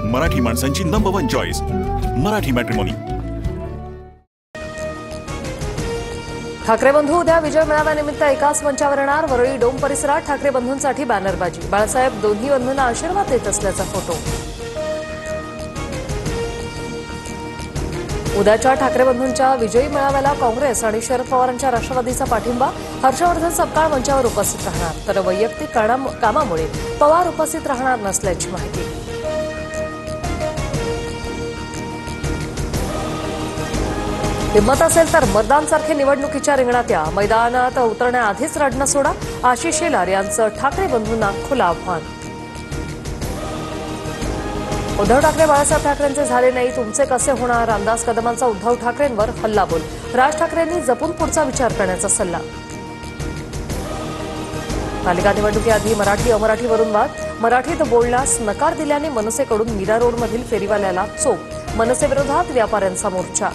मराठी माणसांची number 1 choice Marathi matrimony. Thackeray बंधू उद्या विजय मेळाव्यानिमित्त एकाच मंचावर येणार। वरळी डोम परिसरात ठाकरे बंधूंसाठी बॅनरबाजी। बाळासाहेब दोन्ही बंधूंना आशीर्वाद देत असल्याचा फोटो। उद्याच्या ठाकरे बंधूंच्या विजयी मेळाव्याला काँग्रेस आणि शरद पवारांच्या राष्ट्रवादीचा पाठिंबा। हर्षवर्धन सपकाळ मंचावर उपस्थित राहणार, तर वैयक्तिक कामामुळे पवार उपस्थित राहणार नसल्याची माहिती। हिम्मत असेल तर मतदानसारखे निवडणुकीच्या रिंगणात या। मैदानात उतरण्याआधीच रडणं सोडा। आशिष शेलार यांचं ठाकरे बंधूंना खुलं आव्हान। उद्धव ठाकरे बाळासाहेब ठाकरेंचे झाले नाही, तुमचे कसे होणार? रामदास कदमांचा उद्धव ठाकरेंवर हल्लाबोल। राज ठाकरेंनी जपून पुढचा विचार करण्याचा सल्ला। पालिका निवडणुकीआधी मराठी अमराठीवरून वाद। मराठीत बोलण्यास नकार दिल्याने मनसेकडून मीरा रोडमधील फेरीवाल्याला चोप। मनसेविरोधात व्यापाऱ्यांचा मोर्चा।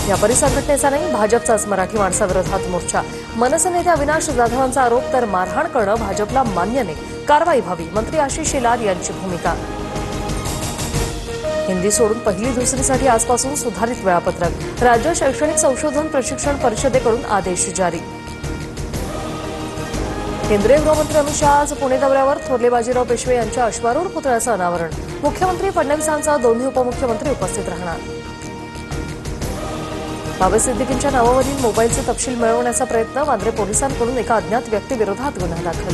व्यापारी संघटनेचा नाही, भाजपचाच मराठी माणसाविरोधात मोर्चा। मनसे नेते अविनाश जाधवांचा आरोप, तर मारहाण करणं भाजपला मान्य नाही, कारवाई व्हावी। मंत्री आशिष शेलार यांची भूमिका। हिंदी सोडून पहिली दुसरीसाठी आजपासून सुधारित वेळापत्रक। राज्य शैक्षणिक संशोधन प्रशिक्षण परिषदेकडून आदेश जारी। केंद्रीय गृहमंत्री अमित शहा आज पुणे दौऱ्यावर। थोरले बाजीराव पेशवे यांच्या अश्वारूढ पुतळ्याचं अनावरण। मुख्यमंत्री फडणवीसांसह दोन्ही उपमुख्यमंत्री उपस्थित राहणार। बाबा सिद्दीकींच्या नावावरील मोबाईलचे तपशील मिळवण्याचा प्रयत्न। वांद्रे पोलिसांकडून एका अज्ञात व्यक्तीविरोधात गुन्हा दाखल।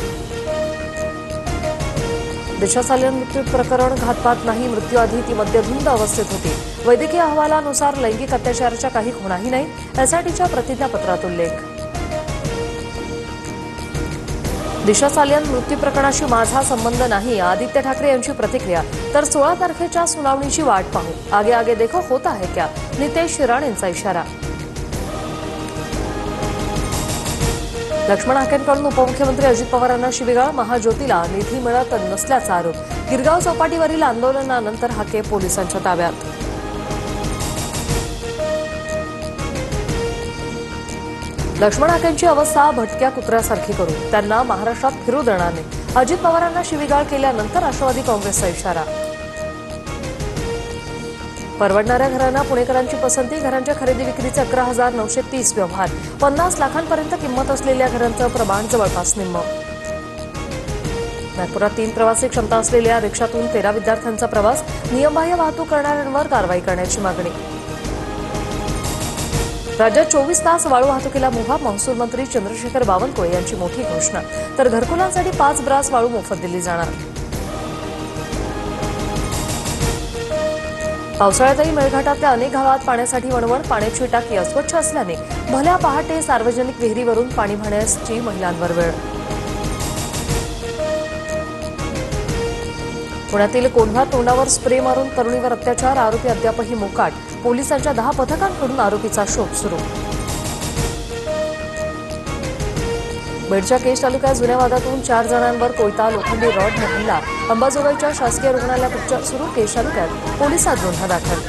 दिशा सालियन मृत्यू प्रकरण घातपात नाही, मृत्यूआधी ती मद्यधुंद अवस्थेत होती। वैद्यकीय अहवालानुसार लैंगिक अत्याचाराच्या काही खुणाही नाही, एसआयटीच्या प्रतिज्ञापत्रात उल्लेख। दिशा सालियन मृत्यू प्रकरणाशी माझा संबंध नाही, आदित्य ठाकरे यांची प्रतिक्रिया। तर 16 तारखेच्या सुनावणीची वाट पाहू, आगे आगे देखो होता है क्या, नितेश राणेंचा इशारा। लक्ष्मण हाकेंकडून उपमुख्यमंत्री अजित पवारांना शिवीगाळ। महाज्योतीला निधी मिळत नसल्याचा आरोप। गिरगाव चौपाटीवरील आंदोलनानंतर हाके पोलिसांच्या ताब्यात। लक्ष्मण हाकेंची अवस्था भटक्या कुत्र्यासारखी करू, त्यांना महाराष्ट्रात फिरू देणार नाही। अजित पवारांना शिवीगाळ केल्यानंतर राष्ट्रवादी काँग्रेसचा इशारा। परवडणाऱ्या घरांना पुणेकरांची पसंती। घरांच्या खरेदी विक्रीचे 11,930 व्यवहार। 50 लाखांपर्यंत किंमत असलेल्या घरांचं प्रमाण जवळपास निम्म। नागपुरात 3 प्रवासी क्षमता असलेल्या रिक्षातून 13 विद्यार्थ्यांचा प्रवास। नियमबाह्य वाहतूक करणाऱ्यांवर कारवाई करण्याची मागणी। राज्यात 24 तास वाळू वाहतुकीला मुभा। महसूल मंत्री चंद्रशेखर बावनकुळे यांची मोठी घोषणा। तर घरकुलांसाठी 5 ब्रास वाळू मोफत दिली जाणार। पावसाळ्यातही मेळघाटातल्या अनेक गावात पाण्यासाठी वणवण। पाण्याची टाकी अस्वच्छ असल्याने भल्या पहाटे सार्वजनिक विहिरीवरून पाणी भरण्याची महिलांवर वेळ। पुण्यातील कोंढवा तोंडावर स्प्रे मारून तरुणीवर अत्याचार। आरोपी अद्यापही मोकाट। पोलिसांच्या 10 पथकांकडून आरोपीचा शोध सुरू। बेडच्या केज तालुक्यात जुन्या वादातून 4 जणांवर कोयता, लोखंडी रॉडने हल्ला। अंबाजोगाईच्या शासकीय रुग्णालयात उपचार सुरू। केज तालुक्यात पोलिसात गुन्हा दाखल।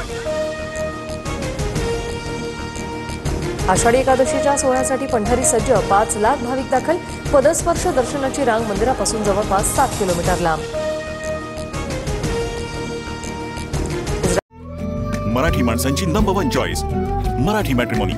आषाढी एकादशीच्या सोहळ्यासाठी पंढरी सज्ज। 5 लाख भाविक दाखल। पदस्पर्श दर्शनाची रांग मंदिरापासून जवळपास 7 किलोमीटर लांब। मराठी माणसांची नंबर 1 चॉईस मराठी मॅट्रिमोनी।